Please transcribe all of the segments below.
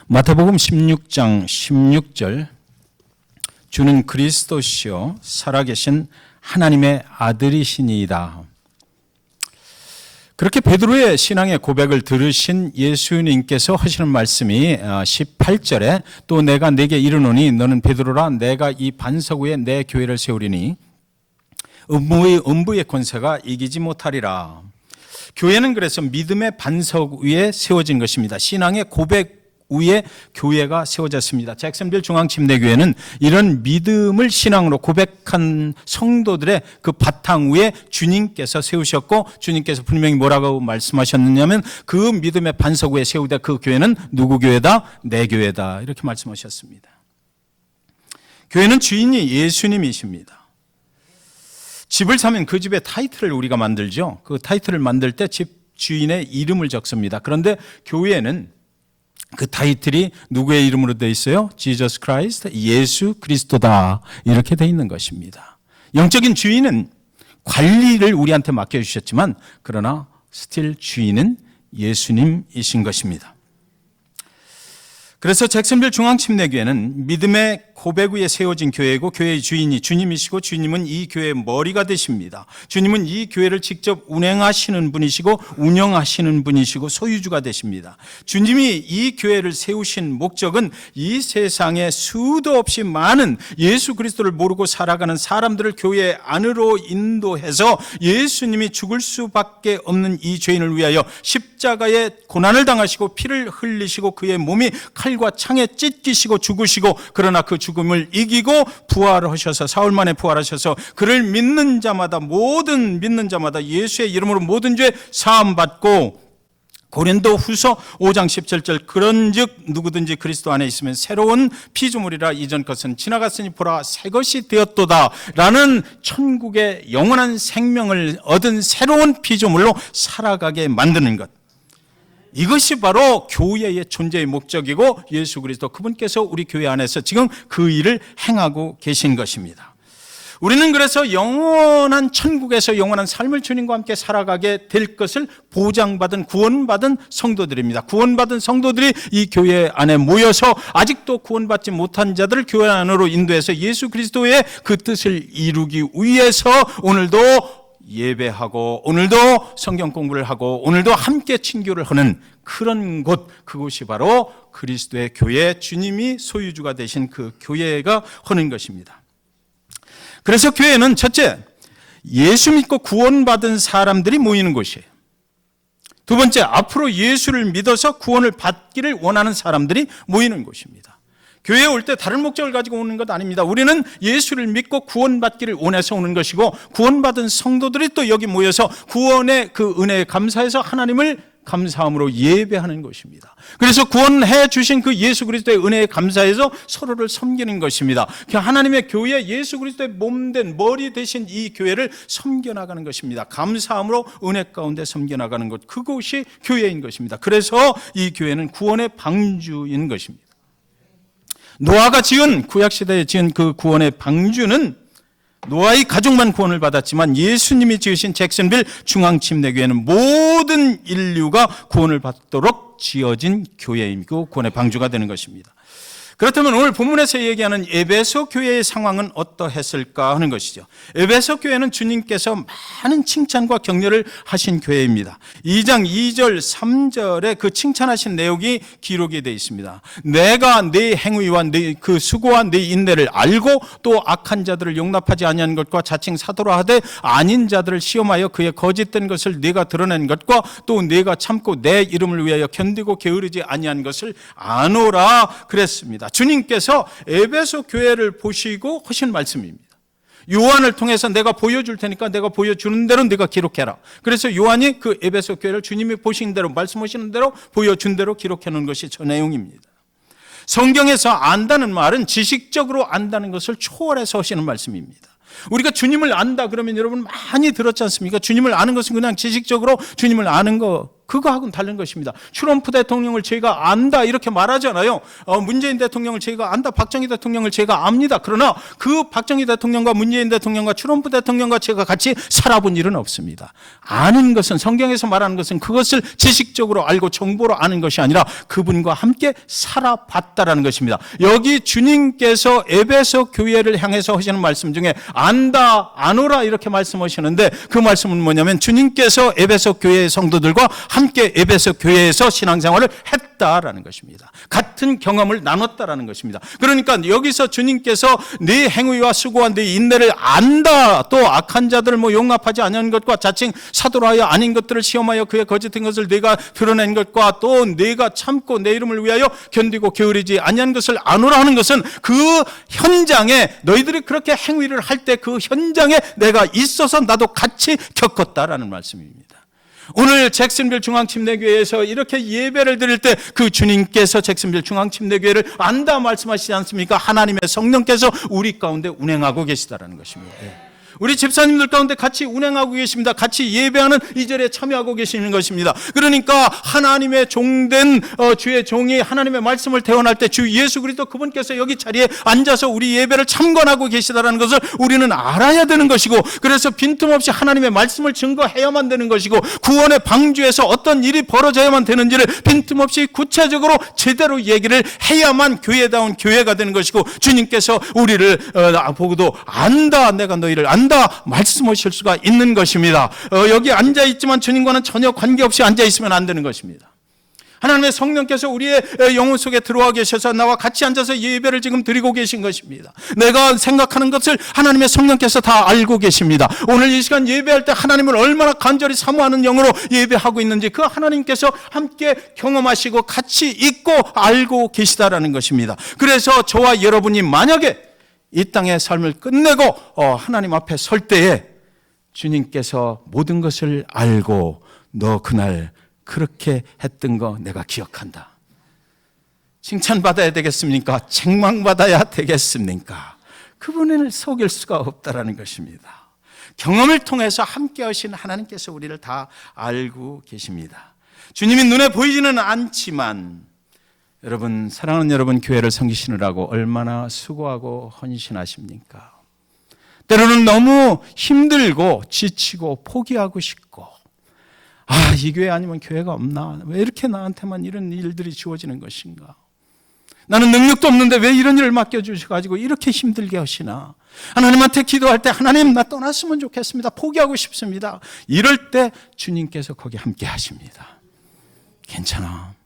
마태복음 16장 16절, 주는 그리스도시요 살아계신 하나님의 아들이시니이다. 그렇게 베드로의 신앙의 고백을 들으신 예수님께서 하시는 말씀이 18절에 또 내가 네게 이르노니 너는 베드로라 내가 이 반석 위에 내 교회를 세우리니 음부의 권세가 이기지 못하리라. 교회는 그래서 믿음의 반석 위에 세워진 것입니다. 신앙의 고백 위에 교회가 세워졌습니다. 잭슨빌 중앙침례교회는 이런 믿음을 신앙으로 고백한 성도들의 그 바탕 위에 주님께서 세우셨고, 주님께서 분명히 뭐라고 말씀하셨느냐면 그 믿음의 반석 위에 세우되 그 교회는 누구 교회다? 내 교회다. 이렇게 말씀하셨습니다. 교회는 주인이 예수님이십니다. 집을 사면 그 집의 타이틀을 우리가 만들죠. 그 타이틀을 만들 때 집 주인의 이름을 적습니다. 그런데 교회는 그 타이틀이 누구의 이름으로 되어 있어요? Jesus Christ, 예수 그리스도다. 이렇게 되어 있는 것입니다. 영적인 주인은 관리를 우리한테 맡겨주셨지만 그러나 스틸 주인은 예수님이신 것입니다. 그래서 잭슨빌 중앙침례교회는 믿음의 고백 위에 세워진 교회이고 교회의 주인이 주님이시고 주님은 이 교회의 머리가 되십니다. 주님은 이 교회를 직접 운행하시는 분이시고 운영하시는 분이시고 소유주가 되십니다. 주님이 이 교회를 세우신 목적은 이 세상에 수도 없이 많은 예수 그리스도를 모르고 살아가는 사람들을 교회 안으로 인도해서 예수님이 죽을 수밖에 없는 이 죄인을 위하여 십자가에 고난을 당하시고 피를 흘리시고 그의 몸이 칼과 창에 찢기시고 죽으시고 그러나 그 죽음을 이기고 부활하셔서 사흘 만에 부활하셔서 그를 믿는 자마다 모든 믿는 자마다 예수의 이름으로 모든 죄 사함 받고 고린도후서 5장 17절 그런즉 누구든지 그리스도 안에 있으면 새로운 피조물이라 이전 것은 지나갔으니 보라 새 것이 되었도다 라는 천국의 영원한 생명을 얻은 새로운 피조물로 살아가게 만드는 것, 이것이 바로 교회의 존재의 목적이고 예수 그리스도 그분께서 우리 교회 안에서 지금 그 일을 행하고 계신 것입니다. 우리는 그래서 영원한 천국에서 영원한 삶을 주님과 함께 살아가게 될 것을 보장받은 구원받은 성도들입니다. 구원받은 성도들이 이 교회 안에 모여서 아직도 구원받지 못한 자들을 교회 안으로 인도해서 예수 그리스도의 그 뜻을 이루기 위해서 오늘도 예배하고 오늘도 성경 공부를 하고 오늘도 함께 친교를 하는 그런 곳, 그곳이 바로 그리스도의 교회, 주님이 소유주가 되신 그 교회가 하는 것입니다. 그래서 교회는 첫째, 예수 믿고 구원받은 사람들이 모이는 곳이에요. 두 번째, 앞으로 예수를 믿어서 구원을 받기를 원하는 사람들이 모이는 곳입니다. 교회에 올 때 다른 목적을 가지고 오는 것 아닙니다. 우리는 예수를 믿고 구원받기를 원해서 오는 것이고 구원받은 성도들이 또 여기 모여서 구원의 그 은혜에 감사해서 하나님을 감사함으로 예배하는 것입니다. 그래서 구원해 주신 그 예수 그리스도의 은혜에 감사해서 서로를 섬기는 것입니다. 하나님의 교회 예수 그리스도의 몸된 머리 되신 이 교회를 섬겨나가는 것입니다. 감사함으로 은혜 가운데 섬겨나가는 것, 그것이 교회인 것입니다. 그래서 이 교회는 구원의 방주인 것입니다. 노아가 지은 구약시대에 지은 그 구원의 방주는 노아의 가족만 구원을 받았지만 예수님이 지으신 잭슨빌 중앙침례교회는 모든 인류가 구원을 받도록 지어진 교회이고 구원의 방주가 되는 것입니다. 그렇다면 오늘 본문에서 얘기하는 에베소 교회의 상황은 어떠했을까 하는 것이죠. 에베소 교회는 주님께서 많은 칭찬과 격려를 하신 교회입니다. 2장 2절 3절에 그 칭찬하신 내용이 기록이 되어 있습니다. 내가 네 행위와 네 그 수고와 네 인내를 알고 또 악한 자들을 용납하지 아니한 것과 자칭 사도라 하되 아닌 자들을 시험하여 그의 거짓된 것을 네가 드러낸 것과 또 네가 참고 내 이름을 위하여 견디고 게으르지 아니한 것을 아노라 그랬습니다. 주님께서 에베소 교회를 보시고 하신 말씀입니다. 요한을 통해서 내가 보여줄 테니까 내가 보여주는 대로 네가 기록해라. 그래서 요한이 그 에베소 교회를 주님이 보신 대로 말씀하시는 대로 보여준 대로 기록해 놓은 것이 저 내용입니다. 성경에서 안다는 말은 지식적으로 안다는 것을 초월해서 하시는 말씀입니다. 우리가 주님을 안다 그러면 여러분 많이 들었지 않습니까? 주님을 아는 것은 그냥 지식적으로 주님을 아는 거 그거하고는 다른 것입니다. 트럼프 대통령을 제가 안다 이렇게 말하잖아요. 문재인 대통령을 제가 안다, 박정희 대통령을 제가 압니다. 그러나 그 박정희 대통령과 문재인 대통령과 트럼프 대통령과 제가 같이 살아본 일은 없습니다. 아는 것은, 성경에서 말하는 것은 그것을 지식적으로 알고 정보로 아는 것이 아니라 그분과 함께 살아봤다라는 것입니다. 여기 주님께서 에베소 교회를 향해서 하시는 말씀 중에 안다, 아노라 이렇게 말씀하시는데 그 말씀은 뭐냐면 주님께서 에베소 교회의 성도들과 함께 에베소 교회에서 신앙생활을 했다라는 것입니다. 같은 경험을 나눴다라는 것입니다. 그러니까 여기서 주님께서 네 행위와 수고와 네 인내를 안다, 또 악한 자들을 용납하지 아니하는 것과 자칭 사도라 하여 아닌 것들을 시험하여 그의 거짓된 것을 네가 드러낸 것과 또 네가 참고 내 이름을 위하여 견디고 게으르지 아니한 것을 아노라 하는 것은 그 현장에, 너희들이 그렇게 행위를 할 때 그 현장에 내가 있어서 나도 같이 겪었다라는 말씀입니다. 오늘 잭슨빌 중앙침례교회에서 이렇게 예배를 드릴 때 그 주님께서 잭슨빌 중앙침례교회를 안다 말씀하시지 않습니까? 하나님의 성령께서 우리 가운데 운행하고 계시다라는 것입니다. 우리 집사님들 가운데 같이 운행하고 계십니다. 같이 예배하는 이 절에 참여하고 계시는 것입니다. 그러니까 하나님의 종된 주의 종이 하나님의 말씀을 대언할 때 주 예수 그리스도 그분께서 여기 자리에 앉아서 우리 예배를 참관하고 계시다는 것을 우리는 알아야 되는 것이고, 그래서 빈틈없이 하나님의 말씀을 증거해야만 되는 것이고, 구원의 방주에서 어떤 일이 벌어져야만 되는지를 빈틈없이 구체적으로 제대로 얘기를 해야만 교회다운 교회가 되는 것이고, 주님께서 우리를 보고도 안다, 내가 너희를 안다 말씀하실 수가 있는 것입니다. 여기 앉아있지만 주님과는 전혀 관계없이 앉아있으면 안 되는 것입니다. 하나님의 성령께서 우리의 영혼 속에 들어와 계셔서 나와 같이 앉아서 예배를 지금 드리고 계신 것입니다. 내가 생각하는 것을 하나님의 성령께서 다 알고 계십니다. 오늘 이 시간 예배할 때 하나님을 얼마나 간절히 사모하는 영으로 예배하고 있는지 그 하나님께서 함께 경험하시고 같이 있고 알고 계시다라는 것입니다. 그래서 저와 여러분이 만약에 이 땅의 삶을 끝내고 하나님 앞에 설 때에 주님께서 모든 것을 알고 너 그날 그렇게 했던 거 내가 기억한다. 칭찬받아야 되겠습니까? 책망받아야 되겠습니까? 그분을 속일 수가 없다라는 것입니다. 경험을 통해서 함께 하신 하나님께서 우리를 다 알고 계십니다. 주님이 눈에 보이지는 않지만 여러분, 사랑하는 여러분, 교회를 섬기시느라고 얼마나 수고하고 헌신하십니까? 때로는 너무 힘들고 지치고 포기하고 싶고, 이 교회 아니면 교회가 없나? 왜 이렇게 나한테만 이런 일들이 주어지는 것인가? 나는 능력도 없는데 왜 이런 일을 맡겨주셔가지고 이렇게 힘들게 하시나? 하나님한테 기도할 때 하나님 나 떠났으면 좋겠습니다. 포기하고 싶습니다. 이럴 때 주님께서 거기 함께 하십니다. 괜찮아.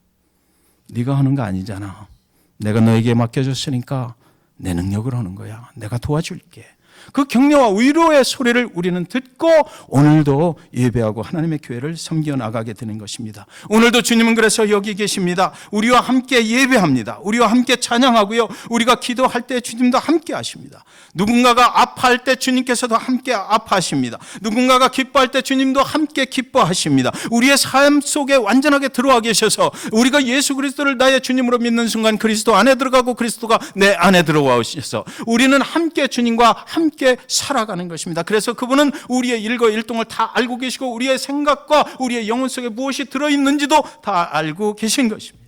네가 하는 거 아니잖아. 내가 너에게 맡겨줬으니까 내 능력으로 하는 거야. 내가 도와줄게. 그 격려와 위로의 소리를 우리는 듣고 오늘도 예배하고 하나님의 교회를 섬겨 나가게 되는 것입니다. 오늘도 주님은 그래서 여기 계십니다. 우리와 함께 예배합니다. 우리와 함께 찬양하고요. 우리가 기도할 때 주님도 함께 하십니다. 누군가가 아파할 때 주님께서도 함께 아파하십니다. 누군가가 기뻐할 때 주님도 함께 기뻐하십니다. 우리의 삶 속에 완전하게 들어와 계셔서 우리가 예수 그리스도를 나의 주님으로 믿는 순간 그리스도 안에 들어가고 그리스도가 내 안에 들어와 오셔서 우리는 함께 주님과 함께 살아가는 것입니다. 그래서 그분은 우리의 일거일동을 다 알고 계시고 우리의 생각과 우리의 영혼 속에 무엇이 들어있는지도 다 알고 계신 것입니다.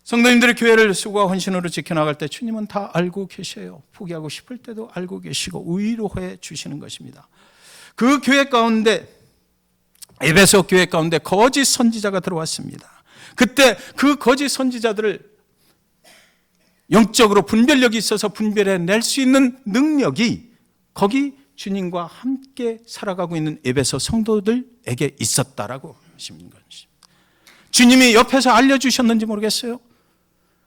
성도님들의 교회를 수고와 헌신으로 지켜나갈 때 주님은 다 알고 계셔요. 포기하고 싶을 때도 알고 계시고 위로해 주시는 것입니다. 그 교회 가운데, 에베소 교회 가운데 거짓 선지자가 들어왔습니다. 그때 그 거짓 선지자들을 영적으로 분별력이 있어서 분별해낼 수 있는 능력이 거기 주님과 함께 살아가고 있는 에베소 성도들에게 있었다라고 하시는 것입니다. 주님이 옆에서 알려주셨는지 모르겠어요.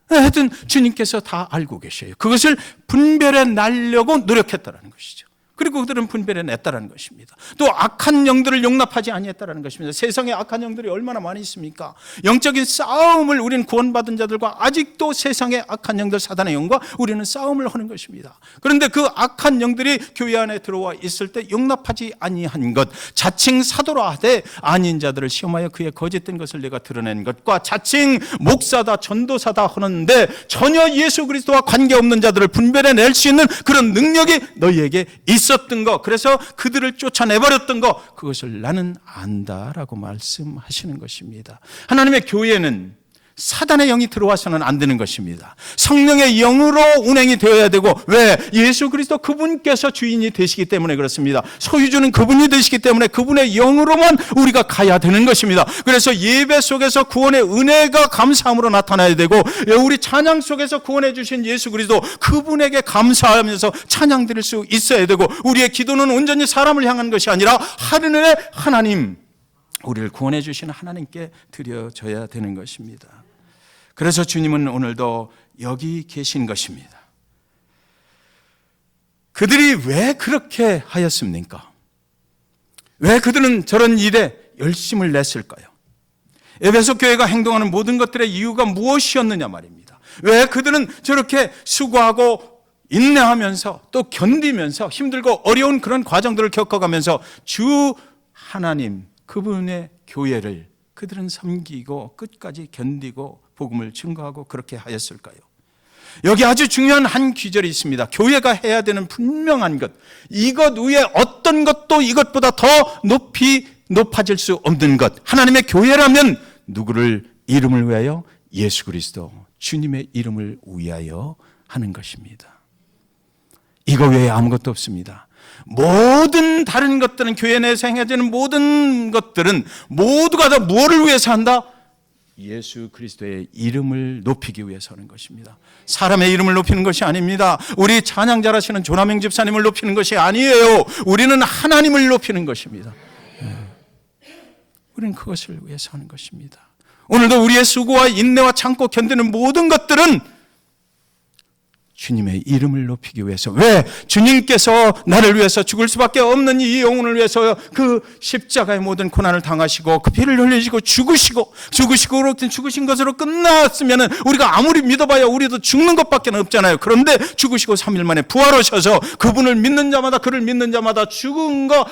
하여튼 주님께서 다 알고 계셔요. 그것을 분별해내려고 노력했다는 것이죠. 그리고 그들은 분별해냈다는 것입니다. 또 악한 영들을 용납하지 아니했다는 것입니다. 세상에 악한 영들이 얼마나 많이 있습니까? 영적인 싸움을 우리는 구원받은 자들과 아직도 세상의 악한 영들, 사단의 영과 우리는 싸움을 하는 것입니다. 그런데 그 악한 영들이 교회 안에 들어와 있을 때 용납하지 아니한 것, 자칭 사도라 하되 아닌 자들을 시험하여 그의 거짓된 것을 내가 드러낸 것과 자칭 목사다 전도사다 하는데 전혀 예수 그리스도와 관계없는 자들을 분별해낼 수 있는 그런 능력이 너희에게 있어 있었던 것, 그래서 그들을 쫓아내버렸던 것, 그것을 나는 안다라고 말씀하시는 것입니다. 하나님의 교회는 사단의 영이 들어와서는 안 되는 것입니다. 성령의 영으로 운행이 되어야 되고, 왜? 예수 그리스도 그분께서 주인이 되시기 때문에 그렇습니다. 소유주는 그분이 되시기 때문에 그분의 영으로만 우리가 가야 되는 것입니다. 그래서 예배 속에서 구원의 은혜가 감사함으로 나타나야 되고, 우리 찬양 속에서 구원해 주신 예수 그리스도 그분에게 감사하면서 찬양 드릴 수 있어야 되고, 우리의 기도는 온전히 사람을 향한 것이 아니라 하늘의 하나님, 우리를 구원해 주신 하나님께 드려져야 되는 것입니다. 그래서 주님은 오늘도 여기 계신 것입니다. 그들이 왜 그렇게 하였습니까? 왜 그들은 저런 일에 열심을 냈을까요? 에베소 교회가 행동하는 모든 것들의 이유가 무엇이었느냐 말입니다. 왜 그들은 저렇게 수고하고 인내하면서 또 견디면서 힘들고 어려운 그런 과정들을 겪어가면서 주 하나님 그분의 교회를 그들은 섬기고 끝까지 견디고 복음을 증거하고 그렇게 하였을까요? 여기 아주 중요한 한 귀절이 있습니다. 교회가 해야 되는 분명한 것, 이것 외에 어떤 것도 이것보다 더 높아질 수 없는 것. 하나님의 교회라면 누구를 이름을 위하여? 예수 그리스도 주님의 이름을 위하여 하는 것입니다. 이거 외에 아무것도 없습니다. 모든 다른 것들은, 교회 내에서 행해지는 모든 것들은 모두가 다 무엇을 위해서 한다? 예수 그리스도의 이름을 높이기 위해서 하는 것입니다. 사람의 이름을 높이는 것이 아닙니다. 우리 찬양 잘하시는 조남영 집사님을 높이는 것이 아니에요. 우리는 하나님을 높이는 것입니다. 우리는 그것을 위해서 하는 것입니다. 오늘도 우리의 수고와 인내와 참고 견디는 모든 것들은 주님의 이름을 높이기 위해서. 왜? 주님께서 나를 위해서 죽을 수밖에 없는 이 영혼을 위해서 그 십자가의 모든 고난을 당하시고 그 피를 흘리시고 죽으시고 죽으신 것으로 끝났으면 우리가 아무리 믿어봐야 우리도 죽는 것밖에 없잖아요. 그런데 죽으시고 3일 만에 부활하셔서 그분을 믿는 자마다, 그를 믿는 자마다 죽은 거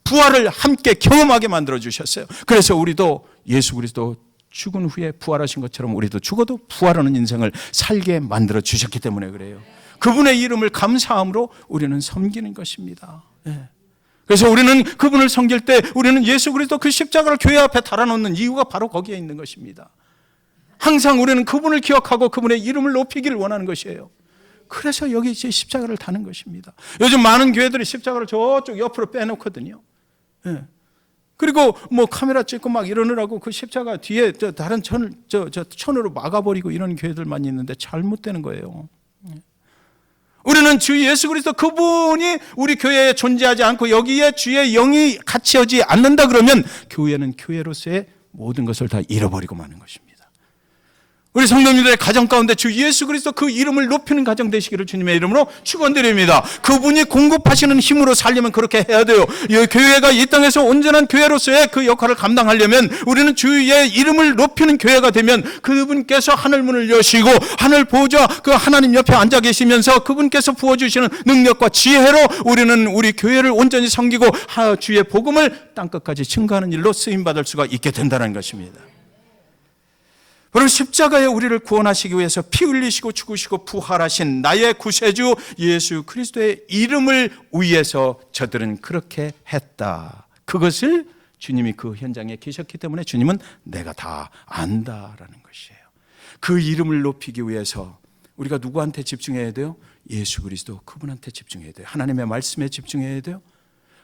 부활을 함께 경험하게 만들어 주셨어요. 그래서 우리도 예수 그리스도 죽은 후에 부활하신 것처럼 우리도 죽어도 부활하는 인생을 살게 만들어 주셨기 때문에 그래요. 그분의 이름을 감사함으로 우리는 섬기는 것입니다. 그래서 우리는 그분을 섬길 때 우리는 예수 그리스도 그 십자가를 교회 앞에 달아놓는 이유가 바로 거기에 있는 것입니다. 항상 우리는 그분을 기억하고 그분의 이름을 높이기를 원하는 것이에요. 그래서 여기 이제 십자가를 다는 것입니다. 요즘 많은 교회들이 십자가를 저쪽 옆으로 빼놓거든요. 그리고 뭐 카메라 찍고 막 이러느라고 그 십자가 뒤에 다른 천으로 막아버리고 이런 교회들 많이 있는데 잘못되는 거예요. 우리는 주 예수 그리스도 그분이 우리 교회에 존재하지 않고 여기에 주의 영이 같이 오지 않는다 그러면 교회는 교회로서의 모든 것을 다 잃어버리고 마는 것입니다. 우리 성도님들의 가정 가운데 주 예수 그리스도 그 이름을 높이는 가정 되시기를 주님의 이름으로 축원드립니다. 그분이 공급하시는 힘으로 살려면 그렇게 해야 돼요. 교회가 이 땅에서 온전한 교회로서의 그 역할을 감당하려면 우리는 주의 이름을 높이는 교회가 되면 그분께서 하늘 문을 여시고 하늘 보좌 그 하나님 옆에 앉아 계시면서 그분께서 부어주시는 능력과 지혜로 우리는 우리 교회를 온전히 섬기고 주의 복음을 땅끝까지 증거하는 일로 쓰임받을 수가 있게 된다는 것입니다. 그럼 십자가에 우리를 구원하시기 위해서 피 흘리시고 죽으시고 부활하신 나의 구세주 예수 그리스도의 이름을 위해서 저들은 그렇게 했다. 그것을 주님이 그 현장에 계셨기 때문에 주님은 내가 다 안다라는 것이에요. 그 이름을 높이기 위해서 우리가 누구한테 집중해야 돼요? 예수 그리스도 그분한테 집중해야 돼요. 하나님의 말씀에 집중해야 돼요.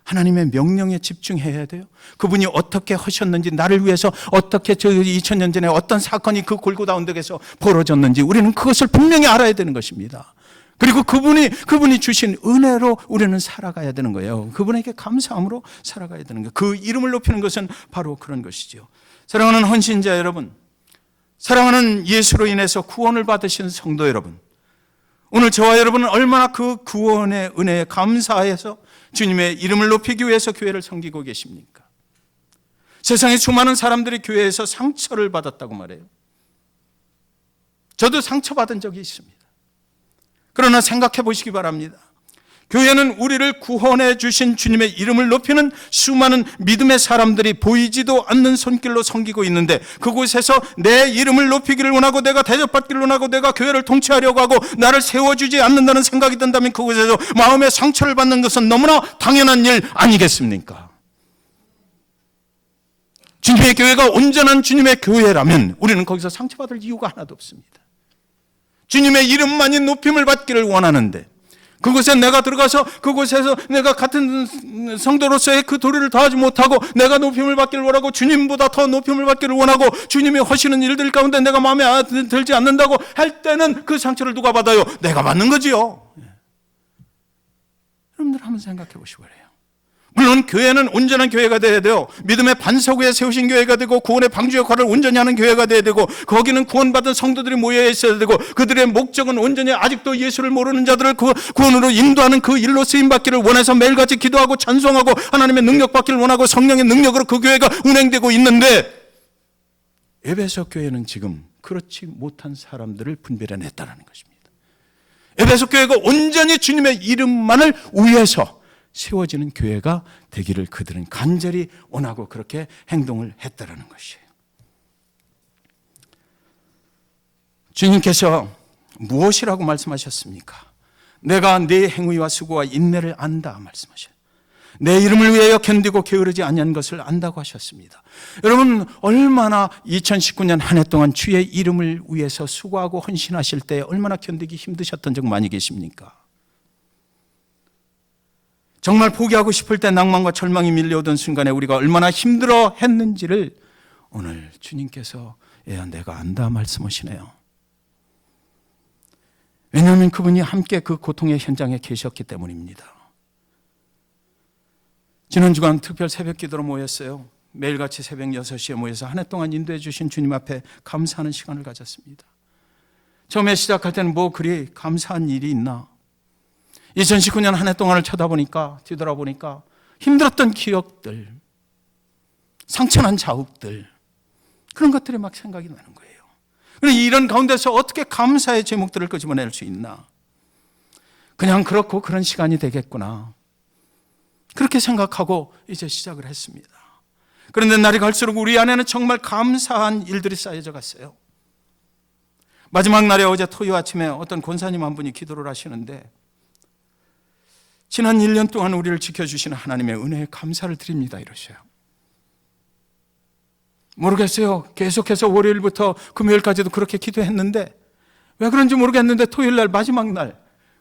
하나님의 명령에 집중해야 돼요. 그분이 어떻게 하셨는지, 나를 위해서 어떻게 2000년 전에 어떤 사건이 그 골고다 언덕에서 벌어졌는지 우리는 그것을 분명히 알아야 되는 것입니다. 그리고 그분이 주신 은혜로 우리는 살아가야 되는 거예요. 그분에게 감사함으로 살아가야 되는 거예요. 그 이름을 높이는 것은 바로 그런 것이죠. 사랑하는 헌신자 여러분, 사랑하는 예수로 인해서 구원을 받으신 성도 여러분, 오늘 저와 여러분은 얼마나 그 구원의 은혜에 감사해서 주님의 이름을 높이기 위해서 교회를 섬기고 계십니까? 세상에 수많은 사람들이 교회에서 상처를 받았다고 말해요. 저도 상처받은 적이 있습니다. 그러나 생각해 보시기 바랍니다. 교회는 우리를 구원해 주신 주님의 이름을 높이는 수많은 믿음의 사람들이 보이지도 않는 손길로 섬기고 있는데, 그곳에서 내 이름을 높이기를 원하고 내가 대접받기를 원하고 내가 교회를 통치하려고 하고 나를 세워주지 않는다는 생각이 든다면 그곳에서 마음의 상처를 받는 것은 너무나 당연한 일 아니겠습니까? 주님의 교회가 온전한 주님의 교회라면 우리는 거기서 상처받을 이유가 하나도 없습니다. 주님의 이름만이 높임을 받기를 원하는데, 그곳에 내가 들어가서 그곳에서 내가 같은 성도로서의 그 도리를 다하지 못하고 내가 높임을 받기를 원하고 주님보다 더 높임을 받기를 원하고 주님이 하시는 일들 가운데 내가 마음에 들지 않는다고 할 때는 그 상처를 누가 받아요? 내가 받는 거지요. 여러분들 한번 생각해 보시고 그래요. 물론 교회는 온전한 교회가 되어야 돼요. 믿음의 반석 위에 세우신 교회가 되고 구원의 방주 역할을 온전히 하는 교회가 되어야 되고, 거기는 구원받은 성도들이 모여 있어야 되고, 그들의 목적은 온전히 아직도 예수를 모르는 자들을 구원으로 인도하는 그 일로 쓰임받기를 원해서 매일같이 기도하고 찬송하고 하나님의 능력 받기를 원하고 성령의 능력으로 그 교회가 운행되고 있는데, 에베소 교회는 지금 그렇지 못한 사람들을 분별해냈다는 것입니다. 에베소 교회가 온전히 주님의 이름만을 위해서 세워지는 교회가 되기를 그들은 간절히 원하고 그렇게 행동을 했다라는 것이에요. 주님께서 무엇이라고 말씀하셨습니까? 내가 네 행위와 수고와 인내를 안다 말씀하셔요. 내 이름을 위하여 견디고 게으르지 아니한 것을 안다고 하셨습니다. 여러분, 얼마나 2019년 한 해 동안 주의 이름을 위해서 수고하고 헌신하실 때 얼마나 견디기 힘드셨던 적 많이 계십니까? 정말 포기하고 싶을 때 낭만과 절망이 밀려오던 순간에 우리가 얼마나 힘들어 했는지를 오늘 주님께서 내가 안다 말씀하시네요. 왜냐하면 그분이 함께 그 고통의 현장에 계셨기 때문입니다. 지난 주간 특별 새벽 기도로 모였어요. 매일같이 새벽 6시에 모여서 한 해 동안 인도해 주신 주님 앞에 감사하는 시간을 가졌습니다. 처음에 시작할 때는 뭐 그리 감사한 일이 있나? 2019년 한 해 동안을 쳐다보니까, 뒤돌아보니까 힘들었던 기억들, 상처난 자욱들, 그런 것들이 막 생각이 나는 거예요. 이런 가운데서 어떻게 감사의 제목들을 끄집어낼 수 있나? 그냥 그렇고 그런 시간이 되겠구나, 그렇게 생각하고 이제 시작을 했습니다. 그런데 날이 갈수록 우리 안에는 정말 감사한 일들이 쌓여져 갔어요. 마지막 날에 어제 토요 아침에 어떤 권사님 한 분이 기도를 하시는데, 지난 1년 동안 우리를 지켜주시는 하나님의 은혜에 감사를 드립니다 이러셔요. 모르겠어요. 계속해서 월요일부터 금요일까지도 그렇게 기도했는데 왜 그런지 모르겠는데 토요일 날 마지막 날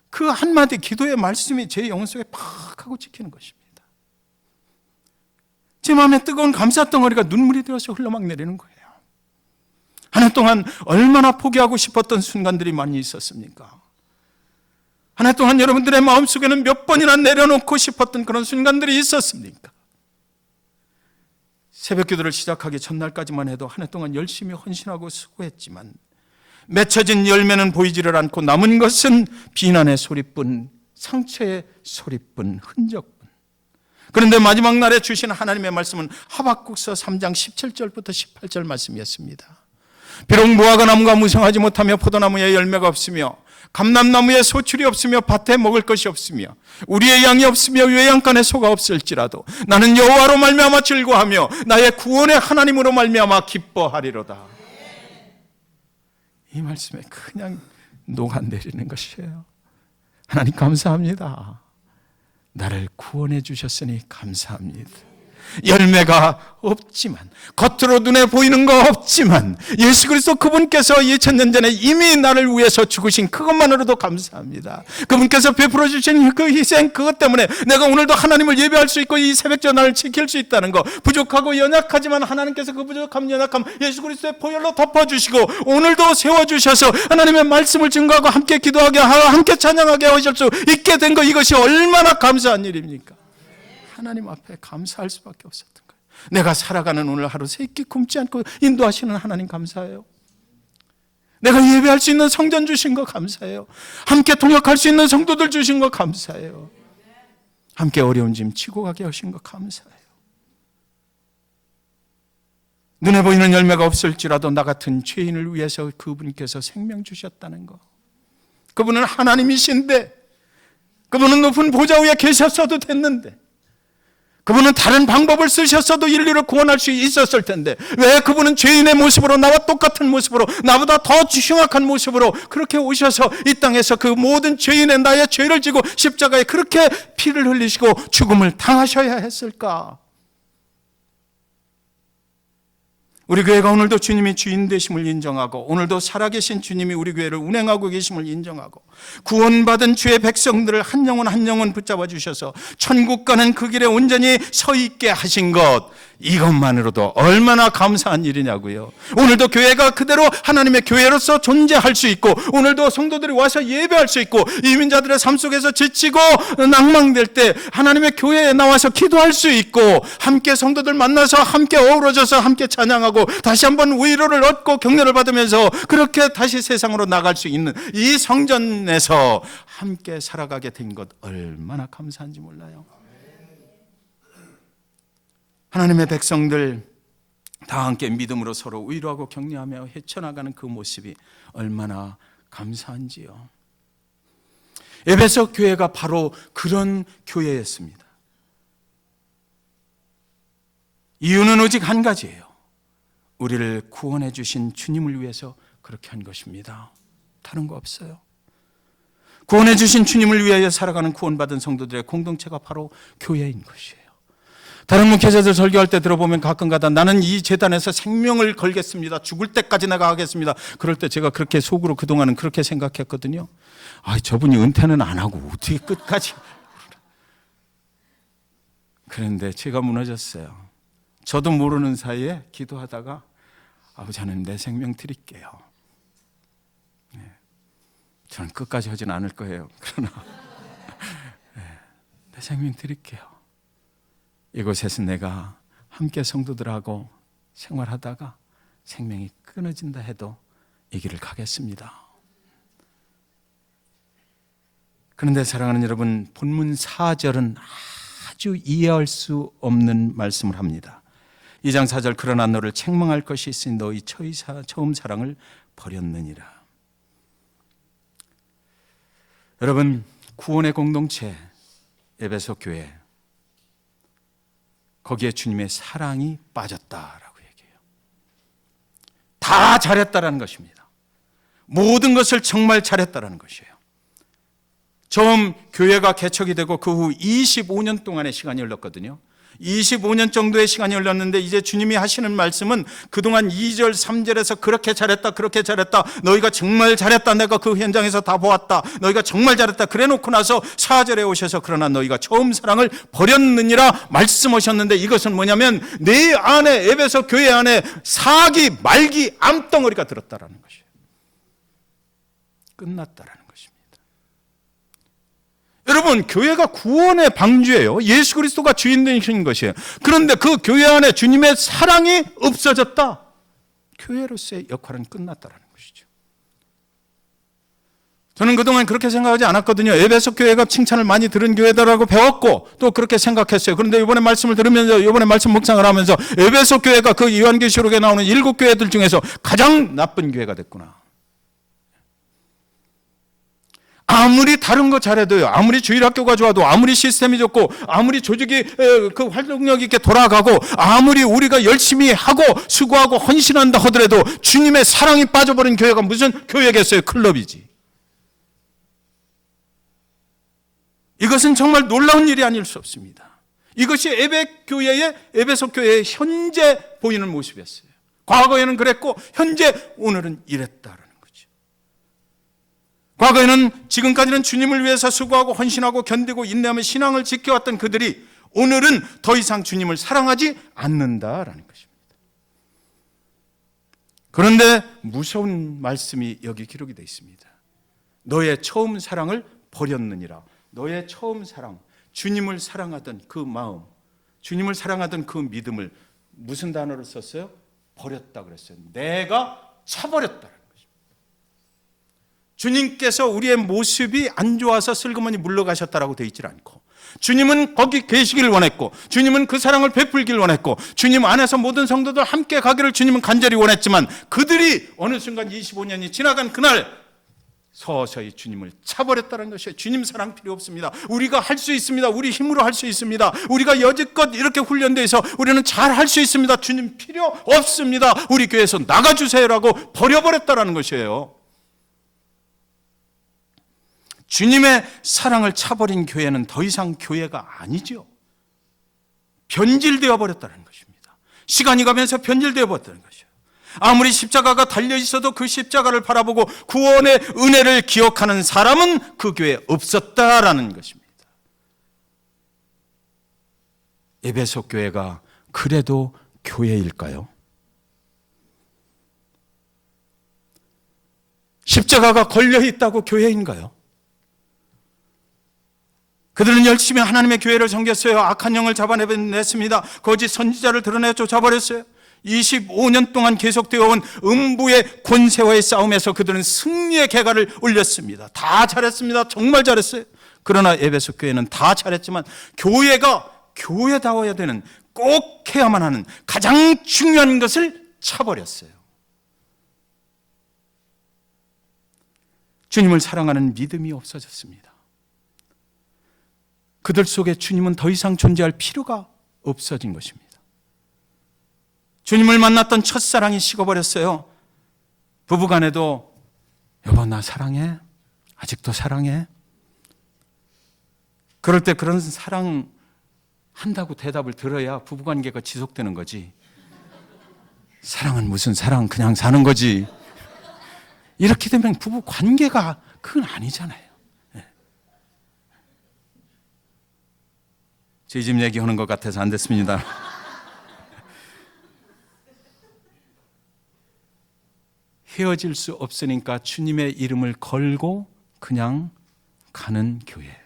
그 한마디 기도의 말씀이 제 영혼 속에 팍 하고 찍히는 것입니다. 제 마음에 뜨거운 감사 덩어리가 눈물이 되어서 흘러막 내리는 거예요. 한 해 동안 얼마나 포기하고 싶었던 순간들이 많이 있었습니까? 한 해 동안 여러분들의 마음속에는 몇 번이나 내려놓고 싶었던 그런 순간들이 있었습니까? 새벽 기도를 시작하기 전날까지만 해도 한 해 동안 열심히 헌신하고 수고했지만 맺혀진 열매는 보이지를 않고 남은 것은 비난의 소리뿐, 상처의 소리뿐, 흔적뿐. 그런데 마지막 날에 주신 하나님의 말씀은 하박국서 3장 17절부터 18절 말씀이었습니다. 비록 무화과 나무가 무성하지 못하며 포도나무에 열매가 없으며 감람나무에 소출이 없으며 밭에 먹을 것이 없으며 우리의 양이 없으며 외양간에 소가 없을지라도 나는 여호와로 말미암아 즐거하며 나의 구원의 하나님으로 말미암아 기뻐하리로다. 이 말씀에 그냥 녹아내리는 것이에요. 하나님 감사합니다. 나를 구원해 주셨으니 감사합니다. 열매가 없지만, 겉으로 눈에 보이는 거 없지만 예수 그리스도 그분께서 2000년 전에 이미 나를 위해서 죽으신 그것만으로도 감사합니다. 그분께서 베풀어 주신 그 희생, 그것 때문에 내가 오늘도 하나님을 예배할 수 있고 이 새벽 전화를 지킬 수 있다는 거, 부족하고 연약하지만 하나님께서 그 부족함, 연약함 예수 그리스도의 보혈로 덮어주시고 오늘도 세워주셔서 하나님의 말씀을 증거하고 함께 기도하게 하고 함께 찬양하게 하실 수 있게 된 거, 이것이 얼마나 감사한 일입니까? 하나님 앞에 감사할 수밖에 없었던 거예요. 내가 살아가는 오늘 하루 새끼 굶지 않고 인도하시는 하나님 감사해요. 내가 예배할 수 있는 성전 주신 거 감사해요. 함께 동역할 수 있는 성도들 주신 거 감사해요. 함께 어려운 짐 치고 가게 하신 거 감사해요. 눈에 보이는 열매가 없을지라도 나 같은 죄인을 위해서 그분께서 생명 주셨다는 거. 그분은 하나님이신데 그분은 높은 보좌 위에 계셨어도 됐는데, 그분은 다른 방법을 쓰셨어도 인류를 구원할 수 있었을 텐데, 왜 그분은 죄인의 모습으로, 나와 똑같은 모습으로, 나보다 더 흉악한 모습으로 그렇게 오셔서 이 땅에서 그 모든 죄인의 나의 죄를 지고 십자가에 그렇게 피를 흘리시고 죽음을 당하셔야 했을까? 우리 교회가 오늘도 주님이 주인 되심을 인정하고, 오늘도 살아계신 주님이 우리 교회를 운행하고 계심을 인정하고, 구원받은 주의 백성들을 한 영혼 한 영혼 붙잡아 주셔서 천국 가는 그 길에 온전히 서 있게 하신 것, 이것만으로도 얼마나 감사한 일이냐고요. 오늘도 교회가 그대로 하나님의 교회로서 존재할 수 있고, 오늘도 성도들이 와서 예배할 수 있고, 이민자들의 삶 속에서 지치고 낭망될 때 하나님의 교회에 나와서 기도할 수 있고, 함께 성도들 만나서 함께 어우러져서 함께 찬양하고 다시 한번 위로를 얻고 격려를 받으면서 그렇게 다시 세상으로 나갈 수 있는 이 성전에서 함께 살아가게 된 것, 얼마나 감사한지 몰라요. 하나님의 백성들 다 함께 믿음으로 서로 위로하고 격려하며 헤쳐나가는 그 모습이 얼마나 감사한지요. 에베소 교회가 바로 그런 교회였습니다. 이유는 오직 한 가지예요. 우리를 구원해 주신 주님을 위해서 그렇게 한 것입니다. 다른 거 없어요. 구원해 주신 주님을 위하여 살아가는 구원받은 성도들의 공동체가 바로 교회인 것이에요. 다른 목회자들 설교할 때 들어보면 가끔가다 나는 이 재단에서 생명을 걸겠습니다. 죽을 때까지 내가 하겠습니다. 그럴 때 제가 그렇게 속으로 그동안은 그렇게 생각했거든요. 아, 저분이 은퇴는 안 하고 어떻게 끝까지. 그런데 제가 무너졌어요. 저도 모르는 사이에 기도하다가 아버지 하나님, 내 생명 드릴게요. 저는 끝까지 하진 않을 거예요. 그러나 내 생명 드릴게요. 이곳에서 내가 함께 성도들하고 생활하다가 생명이 끊어진다 해도 이 길을 가겠습니다. 그런데 사랑하는 여러분, 본문 4절은 아주 이해할 수 없는 말씀을 합니다. 2장 4절, 그러나 너를 책망할 것이 있으니 너희 처음 사랑을 버렸느니라. 여러분, 구원의 공동체 에베소 교회, 거기에 주님의 사랑이 빠졌다라고 얘기해요. 다 잘했다라는 것입니다. 모든 것을 정말 잘했다라는 것이에요. 처음 교회가 개척이 되고 그 후 25년 동안의 시간이 흘렀거든요. 25년 정도의 시간이 흘렀는데 이제 주님이 하시는 말씀은 그동안 2절 3절에서 그렇게 잘했다, 그렇게 잘했다, 너희가 정말 잘했다, 내가 그 현장에서 다 보았다, 너희가 정말 잘했다 그래 놓고 나서 4절에 오셔서 그러나 너희가 처음 사랑을 버렸느니라 말씀하셨는데, 이것은 뭐냐면 내 안에, 에베소 교회 안에 사기, 말기, 암덩어리가 들었다라는 것이에요. 끝났다라는 것입니다. 여러분, 교회가 구원의 방주예요. 예수 그리스도가 주인 되신 것이에요. 그런데 그 교회 안에 주님의 사랑이 없어졌다. 교회로서의 역할은 끝났다라는 것이죠. 저는 그동안 그렇게 생각하지 않았거든요. 에베소 교회가 칭찬을 많이 들은 교회다라고 배웠고 또 그렇게 생각했어요. 그런데 이번에 말씀을 들으면서, 이번에 말씀 묵상을 하면서 에베소 교회가 그 요한계시록에 나오는 7교회들 중에서 가장 나쁜 교회가 됐구나. 아무리 다른 거 잘해도요, 아무리 주일학교가 좋아도, 아무리 시스템이 좋고, 아무리 조직이 그 활동력 있게 돌아가고, 아무리 우리가 열심히 하고 수고하고 헌신한다 하더라도 주님의 사랑이 빠져버린 교회가 무슨 교회겠어요? 클럽이지. 이것은 정말 놀라운 일이 아닐 수 없습니다. 이것이 에베소 교회의 현재 보이는 모습이었어요. 과거에는 그랬고 현재 오늘은 이랬다라는 거죠. 과거에는, 지금까지는 주님을 위해서 수고하고 헌신하고 견디고 인내하며 신앙을 지켜왔던 그들이 오늘은 더 이상 주님을 사랑하지 않는다라는 것입니다. 그런데 무서운 말씀이 여기 기록이 되어 있습니다. 너의 처음 사랑을 버렸느니라. 너의 처음 사랑, 주님을 사랑하던 그 마음, 주님을 사랑하던 그 믿음을 무슨 단어를 썼어요? 버렸다 그랬어요. 내가 차버렸다. 주님께서 우리의 모습이 안 좋아서 슬그머니 물러가셨다라고 되어 있질 않고, 주님은 거기 계시기를 원했고, 주님은 그 사랑을 베풀기를 원했고, 주님 안에서 모든 성도들 함께 가기를 주님은 간절히 원했지만, 그들이 어느 순간 25년이 지나간 그날 서서히 주님을 차버렸다는 것이에요. 주님 사랑 필요 없습니다. 우리가 할 수 있습니다. 우리 힘으로 할 수 있습니다. 우리가 여지껏 이렇게 훈련되어 있어 우리는 잘 할 수 있습니다. 주님 필요 없습니다. 우리 교회에서 나가주세요라고 버려버렸다는 것이에요. 주님의 사랑을 차버린 교회는 더 이상 교회가 아니죠. 변질되어 버렸다는 것입니다. 시간이 가면서 변질되어 버렸다는 것이에요. 아무리 십자가가 달려 있어도 그 십자가를 바라보고 구원의 은혜를 기억하는 사람은 그 교회에 없었다라는 것입니다. 에베소 교회가 그래도 교회일까요? 십자가가 걸려 있다고 교회인가요? 그들은 열심히 하나님의 교회를 섬겼어요. 악한 영을 잡아내냈습니다. 거짓 선지자를 드러내 쫓아버렸어요. 25년 동안 계속되어 온 음부의 권세와의 싸움에서 그들은 승리의 개가를 올렸습니다. 다 잘했습니다. 정말 잘했어요. 그러나 에베소 교회는 다 잘했지만 교회가 교회다워야 되는, 꼭 해야만 하는 가장 중요한 것을 차버렸어요. 주님을 사랑하는 믿음이 없어졌습니다. 그들 속에 주님은 더 이상 존재할 필요가 없어진 것입니다. 주님을 만났던 첫사랑이 식어버렸어요. 부부간에도 여보 나 사랑해? 아직도 사랑해? 그럴 때 그런 사랑 한다고 대답을 들어야 부부관계가 지속되는 거지. 사랑은 무슨 사랑, 그냥 사는 거지. 이렇게 되면 부부관계가 그건 아니잖아요. 제 집 얘기하는 것 같아서 안 됐습니다. 헤어질 수 없으니까 주님의 이름을 걸고 그냥 가는 교회.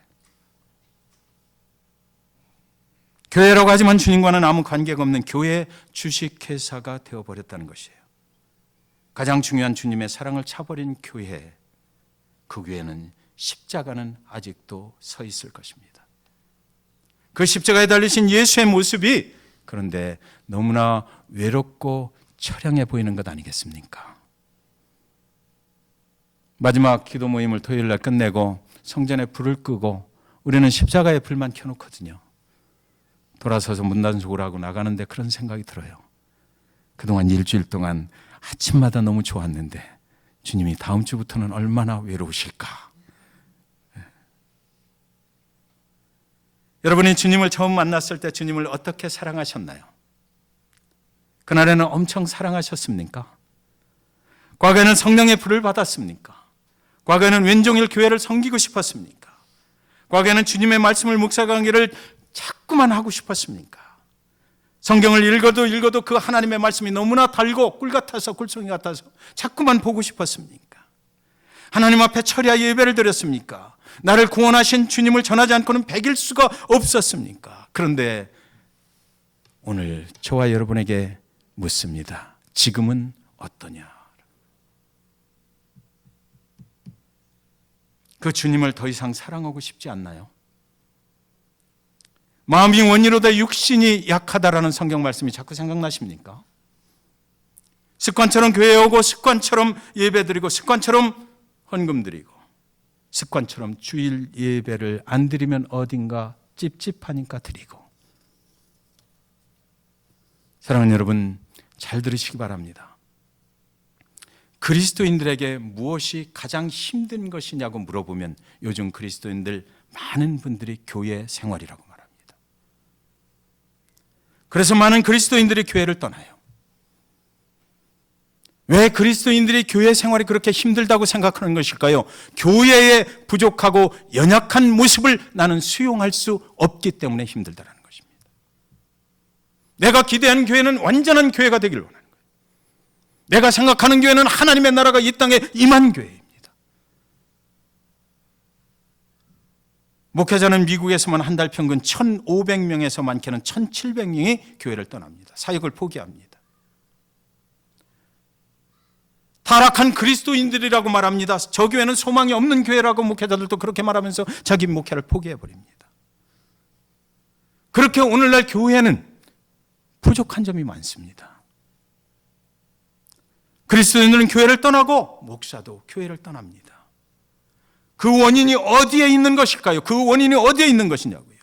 교회라고 하지만 주님과는 아무 관계가 없는 교회 주식회사가 되어버렸다는 것이에요. 가장 중요한 주님의 사랑을 차버린 교회, 그 교회는 십자가는 아직도 서 있을 것입니다. 그 십자가에 달리신 예수의 모습이 그런데 너무나 외롭고 처량해 보이는 것 아니겠습니까? 마지막 기도 모임을 토요일 날 끝내고 성전에 불을 끄고 우리는 십자가에 불만 켜놓거든요. 돌아서서 문단속을 하고 나가는데 그런 생각이 들어요. 그동안 일주일 동안 아침마다 너무 좋았는데 주님이 다음 주부터는 얼마나 외로우실까? 여러분이 주님을 처음 만났을 때 주님을 어떻게 사랑하셨나요? 그날에는 엄청 사랑하셨습니까? 과거에는 성령의 불을 받았습니까? 과거에는 왼종일 교회를 섬기고 싶었습니까? 과거에는 주님의 말씀을 묵상하기를 자꾸만 하고 싶었습니까? 성경을 읽어도 그 하나님의 말씀이 너무나 달고 꿀 같아서 꿀송이 같아서 자꾸만 보고 싶었습니까? 하나님 앞에 철야 예배를 드렸습니까? 나를 구원하신 주님을 전하지 않고는 배길 수가 없었습니까? 그런데 오늘 저와 여러분에게 묻습니다. 지금은 어떠냐? 그 주님을 더 이상 사랑하고 싶지 않나요? 마음이 원이로다 육신이 약하다라는 성경 말씀이 자꾸 생각나십니까? 습관처럼 교회에 오고 습관처럼 예배드리고 습관처럼 헌금 드리고 습관처럼 주일 예배를 안 드리면 어딘가 찝찝하니까 드리고. 사랑하는 여러분, 잘 들으시기 바랍니다. 그리스도인들에게 무엇이 가장 힘든 것이냐고 물어보면 요즘 그리스도인들 많은 분들이 교회 생활이라고 말합니다. 그래서 많은 그리스도인들이 교회를 떠나요. 왜 그리스도인들이 교회 생활이 그렇게 힘들다고 생각하는 것일까요? 교회의 부족하고 연약한 모습을 나는 수용할 수 없기 때문에 힘들다는 것입니다. 내가 기대하는 교회는 완전한 교회가 되기를 원하는 거예요. 내가 생각하는 교회는 하나님의 나라가 이 땅에 임한 교회입니다. 목회자는 미국에서만 한 달 평균 1,500명에서 많게는 1,700명이 교회를 떠납니다. 사역을 포기합니다. 타락한 그리스도인들이라고 말합니다. 저 교회는 소망이 없는 교회라고 목회자들도 그렇게 말하면서 자기 목회를 포기해버립니다. 그렇게 오늘날 교회는 부족한 점이 많습니다. 그리스도인들은 교회를 떠나고 목사도 교회를 떠납니다. 그 원인이 어디에 있는 것일까요? 그 원인이 어디에 있는 것이냐고요.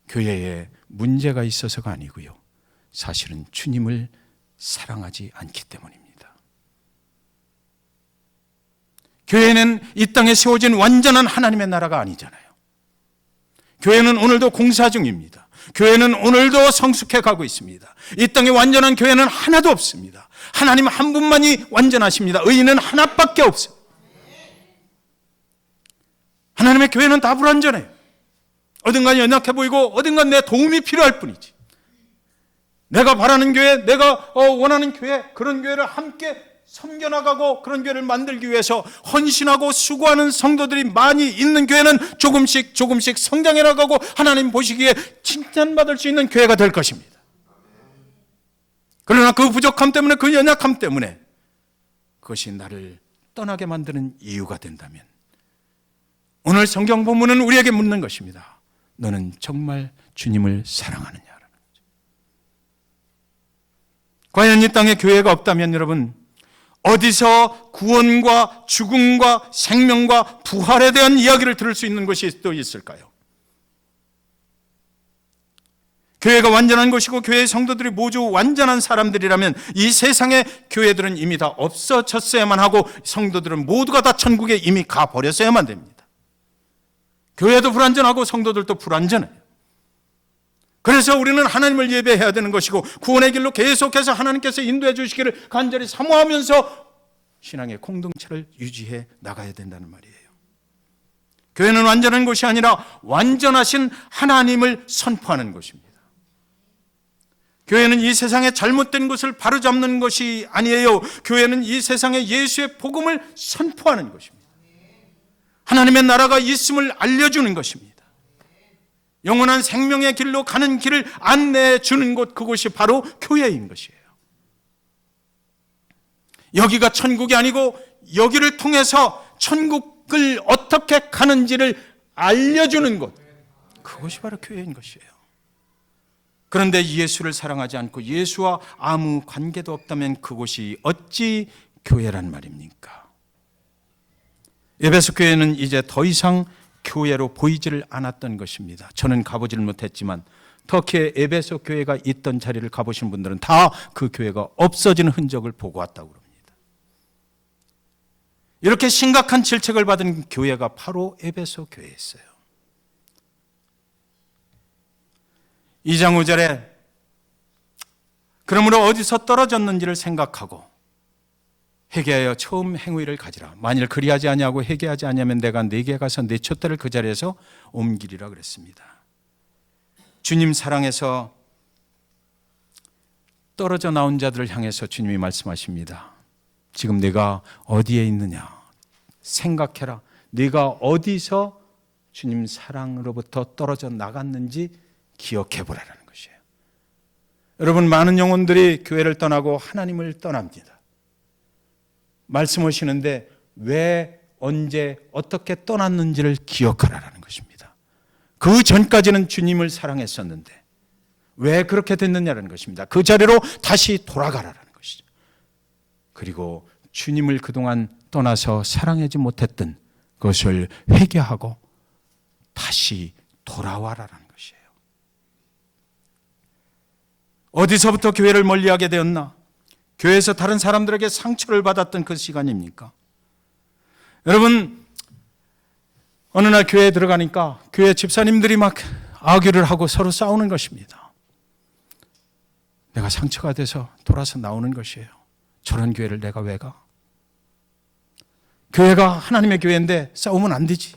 교회에 문제가 있어서가 아니고요. 사실은 주님을 사랑하지 않기 때문입니다. 교회는 이 땅에 세워진 완전한 하나님의 나라가 아니잖아요. 교회는 오늘도 공사 중입니다. 교회는 오늘도 성숙해 가고 있습니다. 이 땅에 완전한 교회는 하나도 없습니다. 하나님 한 분만이 완전하십니다. 의인은 하나밖에 없어요. 하나님의 교회는 다 불완전해요. 어딘가 연약해 보이고 어딘가 내 도움이 필요할 뿐이지. 내가 바라는 교회, 내가 원하는 교회, 그런 교회를 함께 섬겨나가고 그런 교회를 만들기 위해서 헌신하고 수고하는 성도들이 많이 있는 교회는 조금씩 성장해 나가고 하나님 보시기에 칭찬받을 수 있는 교회가 될 것입니다. 그러나 그 부족함 때문에, 그 연약함 때문에 그것이 나를 떠나게 만드는 이유가 된다면 오늘 성경 본문은 우리에게 묻는 것입니다. 너는 정말 주님을 사랑하느냐라는 거죠. 과연 이 땅에 교회가 없다면 여러분, 어디서 구원과 죽음과 생명과 부활에 대한 이야기를 들을 수 있는 것이 또 있을까요? 교회가 완전한 것이고 교회의 성도들이 모두 완전한 사람들이라면 이 세상의 교회들은 이미 다 없어졌어야만 하고 성도들은 모두가 다 천국에 이미 가버렸어야만 됩니다. 교회도 불완전하고 성도들도 불완전해요. 그래서 우리는 하나님을 예배해야 되는 것이고 구원의 길로 계속해서 하나님께서 인도해 주시기를 간절히 사모하면서 신앙의 공동체를 유지해 나가야 된다는 말이에요. 교회는 완전한 것이 아니라 완전하신 하나님을 선포하는 것입니다. 교회는 이 세상의 잘못된 것을 바로잡는 것이 아니에요. 교회는 이 세상에 예수의 복음을 선포하는 것입니다. 하나님의 나라가 있음을 알려주는 것입니다. 영원한 생명의 길로 가는 길을 안내해 주는 곳, 그곳이 바로 교회인 것이에요. 여기가 천국이 아니고 여기를 통해서 천국을 어떻게 가는지를 알려주는 곳, 그것이 바로 교회인 것이에요. 그런데 예수를 사랑하지 않고 예수와 아무 관계도 없다면 그곳이 어찌 교회란 말입니까? 에베소 교회는 이제 더 이상 교회로 보이지를 않았던 것입니다. 저는 가보지를 못했지만 터키의 에베소 교회가 있던 자리를 가보신 분들은 다 그 교회가 없어지는 흔적을 보고 왔다고 합니다. 이렇게 심각한 질책을 받은 교회가 바로 에베소 교회였어요. 2장 5절에 그러므로 어디서 떨어졌는지를 생각하고 회개하여 처음 행위를 가지라. 만일 그리하지 아니하고 회개하지 아니하면 내가 네게 가서 네 촛대를 그 자리에서 옮기리라 그랬습니다. 주님 사랑에서 떨어져 나온 자들을 향해서 주님이 말씀하십니다. 지금 네가 어디에 있느냐 생각해라. 네가 어디서 주님 사랑으로부터 떨어져 나갔는지 기억해 보라라는 것이에요. 여러분, 많은 영혼들이 교회를 떠나고 하나님을 떠납니다. 말씀하시는데 왜, 언제, 어떻게 떠났는지를 기억하라는 것입니다. 그 전까지는 주님을 사랑했었는데 왜 그렇게 됐느냐는 것입니다. 그 자리로 다시 돌아가라는 것이죠. 그리고 주님을 그동안 떠나서 사랑하지 못했던 그것을 회개하고 다시 돌아와라는 것이에요. 어디서부터 교회를 멀리하게 되었나? 교회에서 다른 사람들에게 상처를 받았던 그 시간입니까? 여러분, 어느 날 교회에 들어가니까 교회 집사님들이 막 악유를 하고 서로 싸우는 것입니다. 내가 상처가 돼서 돌아서 나오는 것이에요. 저런 교회를 내가 왜 가? 교회가 하나님의 교회인데 싸우면 안 되지.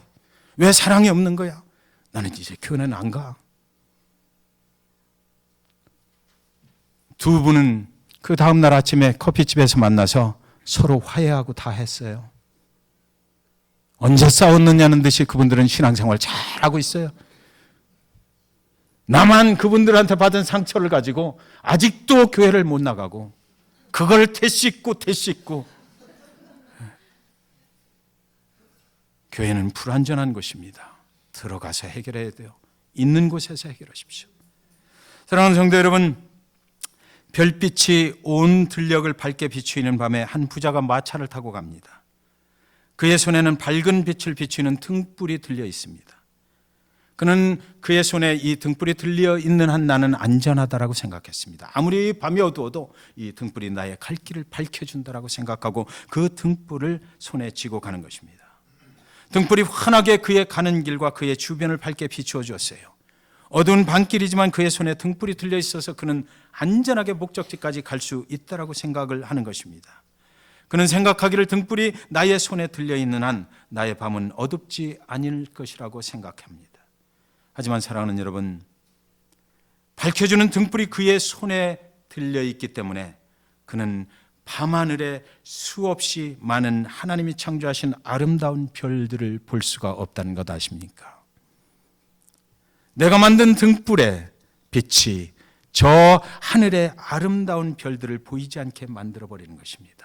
왜 사랑이 없는 거야? 나는 이제 교회는 안 가. 두 분은 그 다음날 아침에 커피집에서 만나서 서로 화해하고 다 했어요. 언제 싸웠느냐는 듯이 그분들은 신앙생활 잘하고 있어요. 나만 그분들한테 받은 상처를 가지고 아직도 교회를 못 나가고 그걸 되씹고 교회는 불완전한 곳입니다. 들어가서 해결해야 돼요. 있는 곳에서 해결하십시오. 사랑하는 성도 여러분, 별빛이 온 들녘을 밝게 비추이는 밤에 한 부자가 마차를 타고 갑니다. 그의 손에는 밝은 빛을 비추는 등불이 들려 있습니다. 그는 그의 손에 이 등불이 들려 있는 한 나는 안전하다라고 생각했습니다. 아무리 밤이 어두워도 이 등불이 나의 갈 길을 밝혀준다라고 생각하고 그 등불을 손에 쥐고 가는 것입니다. 등불이 환하게 그의 가는 길과 그의 주변을 밝게 비추어 주었어요. 어두운 밤길이지만 그의 손에 등불이 들려 있어서 그는 안전하게 목적지까지 갈 수 있다라고 생각을 하는 것입니다. 그는 생각하기를 등불이 나의 손에 들려 있는 한 나의 밤은 어둡지 않을 것이라고 생각합니다. 하지만 사랑하는 여러분, 밝혀주는 등불이 그의 손에 들려 있기 때문에 그는 밤하늘에 수없이 많은 하나님이 창조하신 아름다운 별들을 볼 수가 없다는 것 아십니까? 내가 만든 등불의 빛이 저 하늘의 아름다운 별들을 보이지 않게 만들어버리는 것입니다.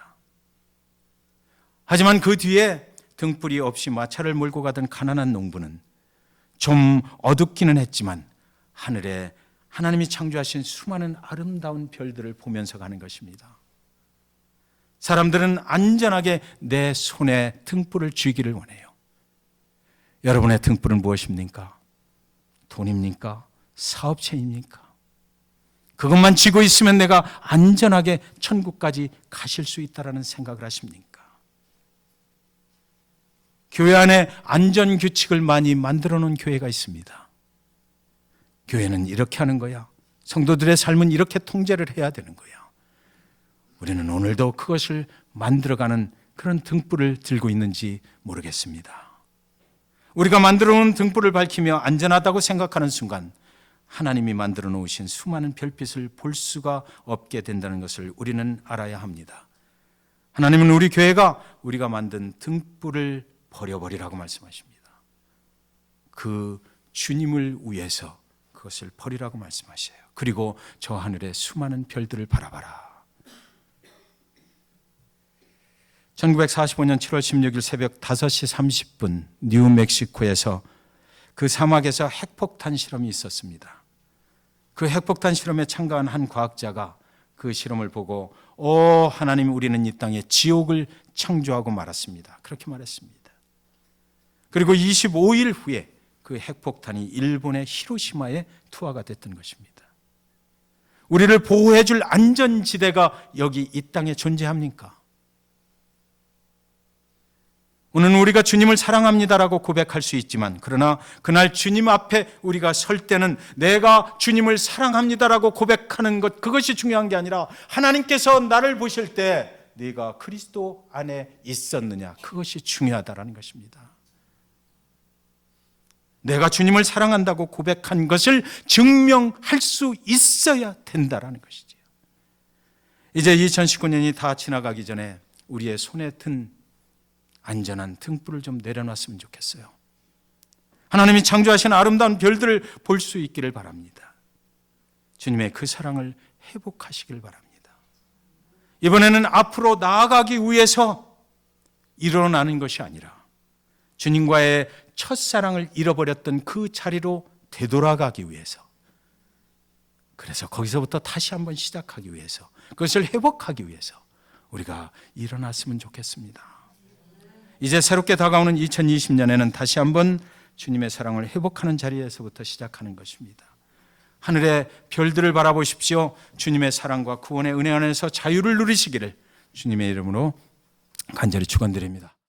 하지만 그 뒤에 등불이 없이 마차를 몰고 가던 가난한 농부는 좀 어둡기는 했지만 하늘에 하나님이 창조하신 수많은 아름다운 별들을 보면서 가는 것입니다. 사람들은 안전하게 내 손에 등불을 쥐기를 원해요. 여러분의 등불은 무엇입니까? 돈입니까? 사업체입니까? 그것만 쥐고 있으면 내가 안전하게 천국까지 가실 수 있다는 생각을 하십니까? 교회 안에 안전규칙을 많이 만들어 놓은 교회가 있습니다. 교회는 이렇게 하는 거야. 성도들의 삶은 이렇게 통제를 해야 되는 거야. 우리는 오늘도 그것을 만들어가는 그런 등불을 들고 있는지 모르겠습니다. 우리가 만들어 놓은 등불을 밝히며 안전하다고 생각하는 순간 하나님이 만들어 놓으신 수많은 별빛을 볼 수가 없게 된다는 것을 우리는 알아야 합니다. 하나님은 우리 교회가 우리가 만든 등불을 버려버리라고 말씀하십니다. 그 주님을 위해서 그것을 버리라고 말씀하셔요. 그리고 저 하늘의 수많은 별들을 바라봐라. 1945년 7월 16일 새벽 5시 30분 뉴멕시코에서 그 사막에서 핵폭탄 실험이 있었습니다. 그 핵폭탄 실험에 참가한 한 과학자가 그 실험을 보고 하나님, 우리는 이 땅에 지옥을 창조하고 말았습니다. 그렇게 말했습니다. 그리고 25일 후에 그 핵폭탄이 일본의 히로시마에 투하가 됐던 것입니다. 우리를 보호해 줄 안전지대가 여기 이 땅에 존재합니까? 오늘은 우리가 주님을 사랑합니다라고 고백할 수 있지만, 그러나 그날 주님 앞에 우리가 설 때는 내가 주님을 사랑합니다라고 고백하는 것, 그것이 중요한 게 아니라 하나님께서 나를 보실 때 네가 그리스도 안에 있었느냐, 그것이 중요하다라는 것입니다. 내가 주님을 사랑한다고 고백한 것을 증명할 수 있어야 된다라는 것이죠. 이제 2019년이 다 지나가기 전에 우리의 손에 든 안전한 등불을 좀 내려놨으면 좋겠어요. 하나님이 창조하신 아름다운 별들을 볼 수 있기를 바랍니다. 주님의 그 사랑을 회복하시길 바랍니다. 이번에는 앞으로 나아가기 위해서 일어나는 것이 아니라 주님과의 첫사랑을 잃어버렸던 그 자리로 되돌아가기 위해서, 그래서 거기서부터 다시 한번 시작하기 위해서, 그것을 회복하기 위해서 우리가 일어났으면 좋겠습니다. 이제 새롭게 다가오는 2020년에는 다시 한번 주님의 사랑을 회복하는 자리에서부터 시작하는 것입니다. 하늘의 별들을 바라보십시오. 주님의 사랑과 구원의 은혜 안에서 자유를 누리시기를 주님의 이름으로 간절히 축원드립니다.